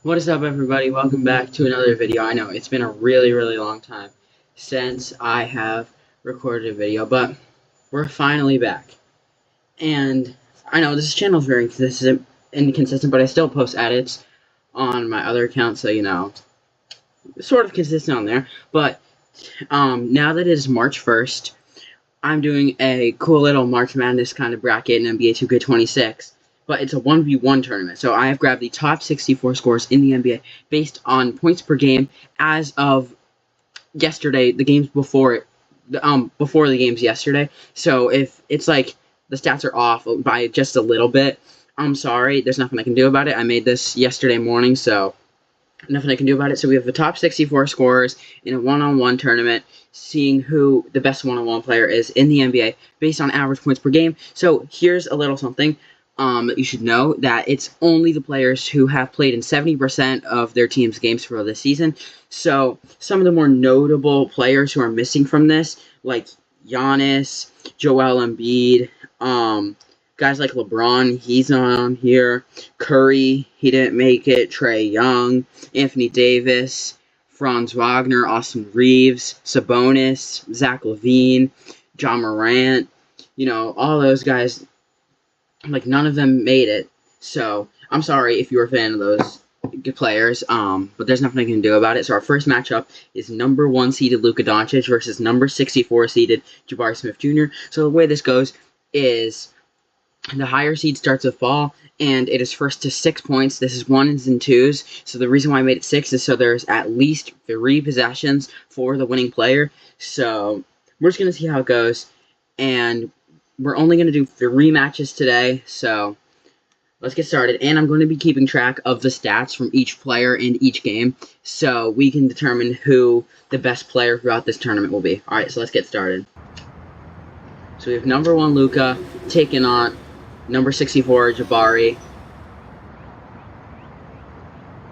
What is up, everybody? Welcome back to another video. I know it's been a really long time since I have recorded a video, but we're finally back. And I know this channel is very inconsistent, but I still post edits on my other account, so sort of consistent on there. But now that it is March 1st, I'm doing a cool little March Madness kind of bracket in NBA 2K26. But it's a 1v1 tournament. So I have grabbed the top 64 scores in the NBA based on points per game as of yesterday, the games before the games yesterday. So if it's like the stats are off by just a little bit, I'm sorry. There's nothing I can do about it. I made this yesterday morning, so nothing I can do about it. So we have the top 64 scorers in a one-on-one tournament, seeing who the best one-on-one player is in the NBA based on average points per game. So here's a little something. You should know that it's only the players who have played in 70% of their team's games for this season. So some of the more notable players who are missing from this, like Giannis, Joel Embiid, guys like LeBron, he's not on here. Curry, he didn't make it. Trae Young, Anthony Davis, Franz Wagner, Austin Reeves, Sabonis, Zach LaVine, John Morant, all those guys. Like, none of them made it, so I'm sorry if you're a fan of those players, but there's nothing I can do about it. So our first matchup is number 1 seeded Luka Doncic versus number 64 seeded Jabari Smith Jr. So the way this goes is the higher seed starts with ball, and it is first to 6 points. This is 1s and 2s, so the reason why I made it 6 is so there's at least 3 possessions for the winning player. So we're just going to see how it goes, and we're only going to do 3 matches today, so let's get started. And I'm going to be keeping track of the stats from each player in each game, so we can determine who the best player throughout this tournament will be. Alright, so let's get started. So we have number 1 Luka taking on number 64 Jabari.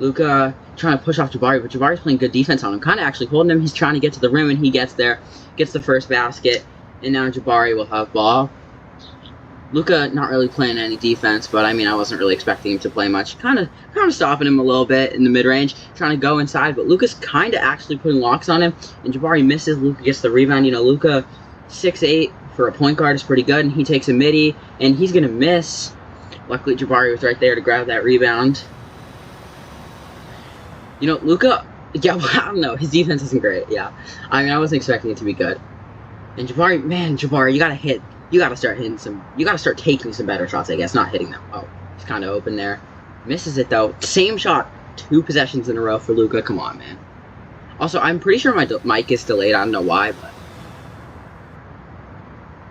Luka trying to push off Jabari, but Jabari's playing good defense on him. Kind of actually holding him. He's trying to get to the rim, and he gets there, gets the first basket. And now Jabari will have ball. Luka not really playing any defense, but I mean, I wasn't really expecting him to play much. Kind of stopping him a little bit in the mid-range, trying to go inside, but Luka's kind of actually putting locks on him, and Jabari misses. Luka gets the rebound. Luka 6'8" for a point guard is pretty good, and he takes a midi, and he's going to miss. Luckily, Jabari was right there to grab that rebound. Luka, I don't know, his defense isn't great, yeah. I mean, I wasn't expecting it to be good. And Jabari, you gotta hit. You gotta start hitting some. You gotta start taking some better shots, I guess. Not hitting them. Oh, he's kind of open there. Misses it, though. Same shot. 2 possessions in a row for Luka. Come on, man. Also, I'm pretty sure my mic is delayed. I don't know why, but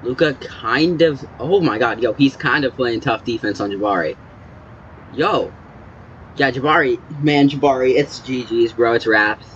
Luka kind of. Oh, my God. Yo, he's kind of playing tough defense on Jabari. Yo. Yeah, Jabari. Man, Jabari, it's GG's, bro. It's wraps.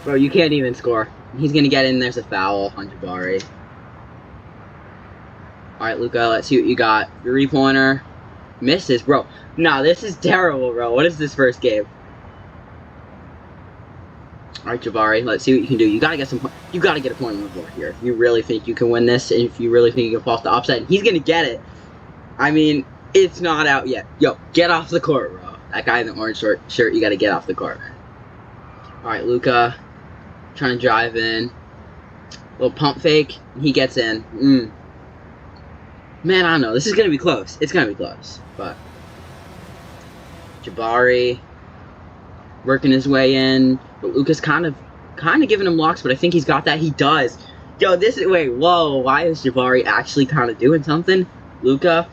Bro, you can't even score. He's going to get in. There's a foul on Jabari. Alright, Luka, let's see what you got. 3-pointer. Misses, bro. Nah, this is terrible, bro. What is this first game? Alright, Jabari, let's see what you can do. You got to get some points. You got to get a point on the board here. If you really think you can win this, and if you really think you can fall off the upside, he's going to get it. I mean, it's not out yet. Yo, get off the court, bro. That guy in the orange shirt, you got to get off the court, man. Alright, Luka. Trying to drive in. Little pump fake. He gets in. Man, I don't know. This is going to be close. It's going to be close. But Jabari working his way in. But Luka's kind of giving him locks, but I think he's got that. He does. Yo, whoa. Why is Jabari actually kind of doing something? Luka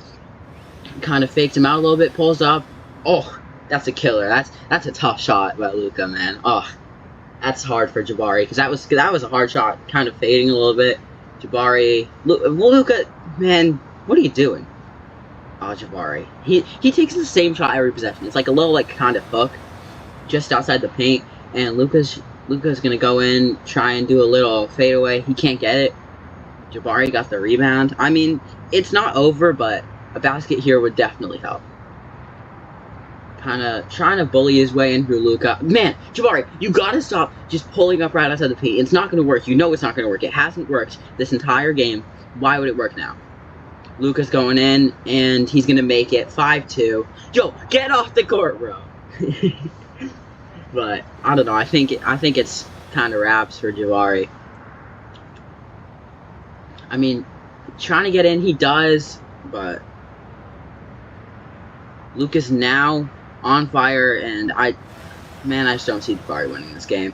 kind of faked him out a little bit. Pulls up. Oh, that's a killer. That's a tough shot by Luka, man. Oh. That's hard for Jabari, because that was a hard shot, kind of fading a little bit. Jabari, Luka, man, what are you doing? Oh, Jabari, he takes the same shot every possession. It's like a little kind of hook, just outside the paint, and Luka's gonna go in, try and do a little fadeaway. He can't get it. Jabari got the rebound. I mean, it's not over, but a basket here would definitely help. Kind of trying to bully his way in through Luka. Man, Jabari, you gotta stop just pulling up right outside the paint. It's not gonna work. You know it's not gonna work. It hasn't worked this entire game. Why would it work now? Luka's going in, and he's gonna make it 5-2. Yo, get off the court, bro. But I don't know. I think it's kind of wraps for Jabari. I mean, trying to get in, he does, but Luka's now on fire, and I just don't see Jabari winning this game.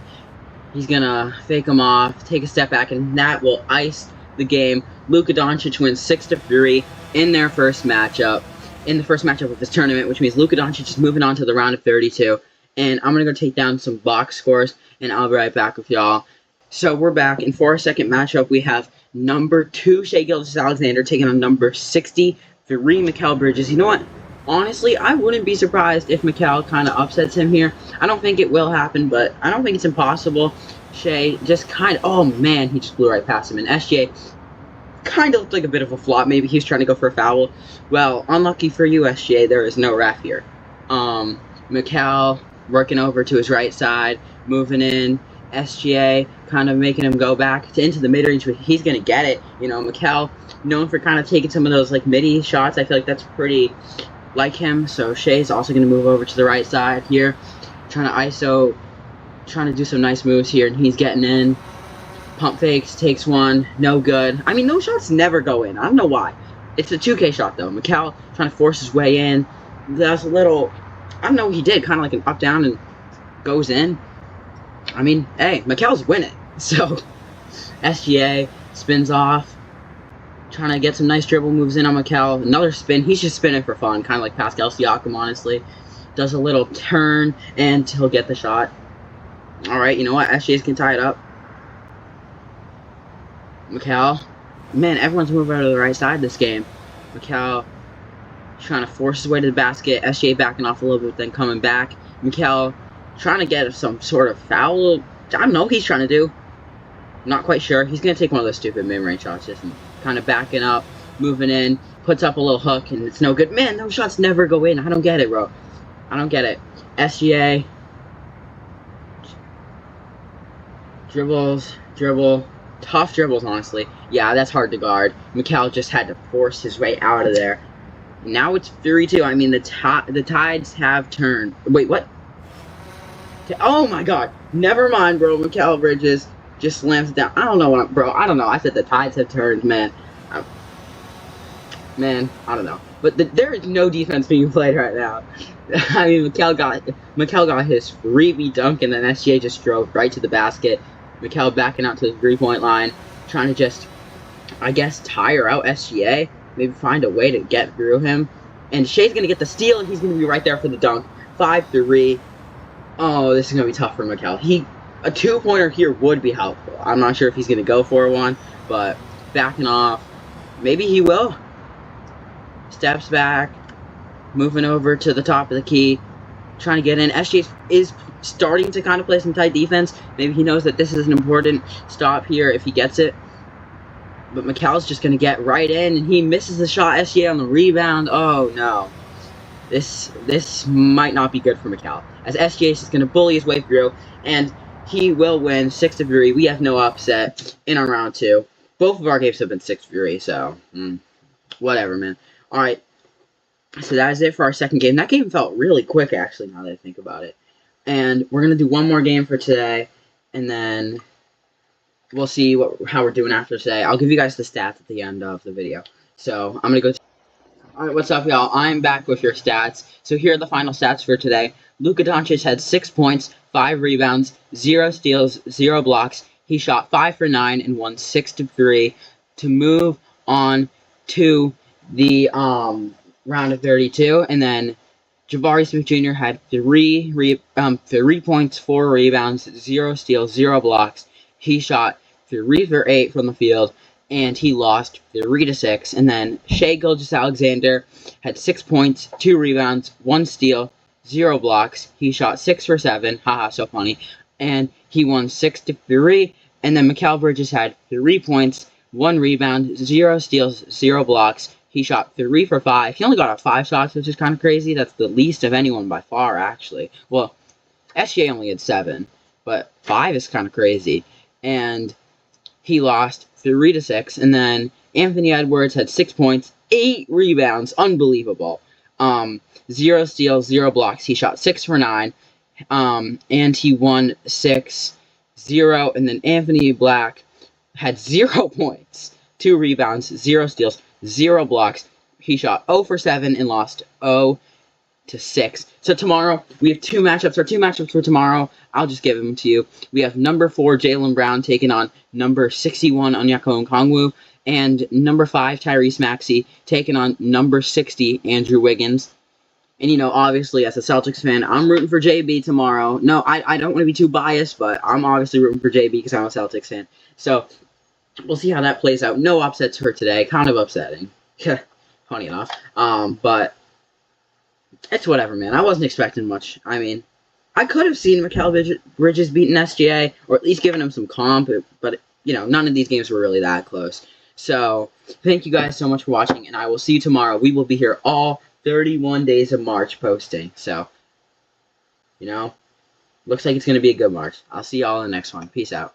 He's gonna fake him off, take a step back, and that will ice the game. Luka Doncic wins 6-3 in their first matchup, in the first matchup of this tournament, which means Luka Doncic is moving on to the round of 32. And I'm gonna go take down some box scores, and I'll be right back with y'all. So we're back, and for our second matchup, we have number 2 Shai Gilgeous-Alexander taking on number 63 Mikal Bridges. You know what? Honestly, I wouldn't be surprised if Mikal kind of upsets him here. I don't think it will happen, but I don't think it's impossible. Shai just kind of... Oh, man, he just blew right past him. And SGA kind of looked like a bit of a flop. Maybe he was trying to go for a foul. Well, unlucky for you, SGA, there is no ref here. Mikal working over to his right side, moving in. SGA kind of making him go back into the mid-range, but he's going to get it. You know, Mikal, known for kind of taking some of those, like, midi shots. I feel like that's pretty... like him. So Shai's also going to move over to the right side here, trying to ISO, trying to do some nice moves here, and he's getting in. Pump fakes, takes one, no good. I mean, those shots never go in. I don't know why. It's a 2K shot though. Mikal trying to force his way in. That's a little, I don't know what he did, kind of like an up down and goes in. I mean, hey, Mikal's winning. So SGA spins off, trying to get some nice dribble moves in on Mikal. Another spin. He's just spinning for fun, kind of like Pascal Siakam, honestly. Does a little turn, and he'll get the shot. All right, you know what? SGA can tie it up. Mikal. Man, everyone's moving over to the right side this game. Mikal trying to force his way to the basket. SGA backing off a little bit, then coming back. Mikal trying to get some sort of foul. I don't know what he's trying to do. Not quite sure. He's going to take one of those stupid mid-range shots, just kind of backing up, moving in, puts up a little hook, and it's no good. Man, those shots never go in. I don't get it, bro. I don't get it. SGA. Dribble. Tough dribbles, honestly. Yeah, that's hard to guard. Mikal just had to force his way out of there. Now it's 3-2. I mean, the tides have turned. Wait, what? Oh, my God. Never mind, bro. Mikal Bridges just slams it down. I don't know what bro. I don't know. I said the tides have turned, man. I don't know. But there is no defense being played right now. I mean, Mikal got his freebie dunk, and then SGA just drove right to the basket. Mikal backing out to the 3-point line, trying to just, I guess, tire out SGA. Maybe find a way to get through him. And Shai's going to get the steal, and he's going to be right there for the dunk. 5-3. Oh, this is going to be tough for Mikal. A 2-pointer here would be helpful. I'm not sure if he's going to go for one, but backing off. Maybe he will. Steps back, moving over to the top of the key, trying to get in. SGA is starting to kind of play some tight defense. Maybe he knows that this is an important stop here if he gets it. But Mikal's just going to get right in, and he misses the shot. SGA on the rebound. Oh, no. This might not be good for Mikal, as SGA is just going to bully his way through, and he will win 6-3. We have no upset in our round 2. Both of our games have been 6-3, so whatever, man. All right, so that is it for our second game. That game felt really quick, actually, now that I think about it. And we're going to do one more game for today, and then we'll see how we're doing after today. I'll give you guys the stats at the end of the video. So I'm going to go... Alright, what's up, y'all? I'm back with your stats. So here are the final stats for today. Luka Doncic had 6 points, 5 rebounds, 0 steals, 0 blocks. He shot 5 for 9 and won 6-3 to move on to the round of 32. And then Jabari Smith Jr. had 3 points, 4 rebounds, 0 steals, 0 blocks. He shot 3 for 8 from the field, and he lost 3-6. And then Shai Gilgeous-Alexander had 6 points, 2 rebounds, 1 steal, 0 blocks. He shot 6 for 7. Haha, so funny. And he won 6-3. And then Mikal Bridges had 3 points, 1 rebound, 0 steals, 0 blocks. He shot 3 for 5. He only got 5 shots, which is kind of crazy. That's the least of anyone by far, actually. Well, SGA only had 7, but 5 is kind of crazy. And he lost 3-6. And then Anthony Edwards had 6 points, 8 rebounds. Unbelievable. 0 steals, 0 blocks. He shot 6 for 9. And he won 6-0. And then Anthony Black had 0 points, 2 rebounds, 0 steals, 0 blocks. He shot 0 for 7 and lost 0-6. So tomorrow, we have 2 matchups. Our 2 matchups for tomorrow, I'll just give them to you. We have number 4, Jaylen Brown, taking on number 61, Onyeka Okongwu. And number 5, Tyrese Maxey, taking on number 60, Andrew Wiggins. And, you know, obviously, as a Celtics fan, I'm rooting for JB tomorrow. No, I don't want to be too biased, but I'm obviously rooting for JB because I'm a Celtics fan. So, we'll see how that plays out. No upsets for today. Kind of upsetting. Funny enough. But it's whatever, man. I wasn't expecting much. I mean, I could have seen Mikal Bridges beating SGA, or at least given him some comp, but, you know, none of these games were really that close. So, thank you guys so much for watching, and I will see you tomorrow. We will be here all 31 days of March posting. So, you know, looks like it's going to be a good March. I'll see y'all in the next one. Peace out.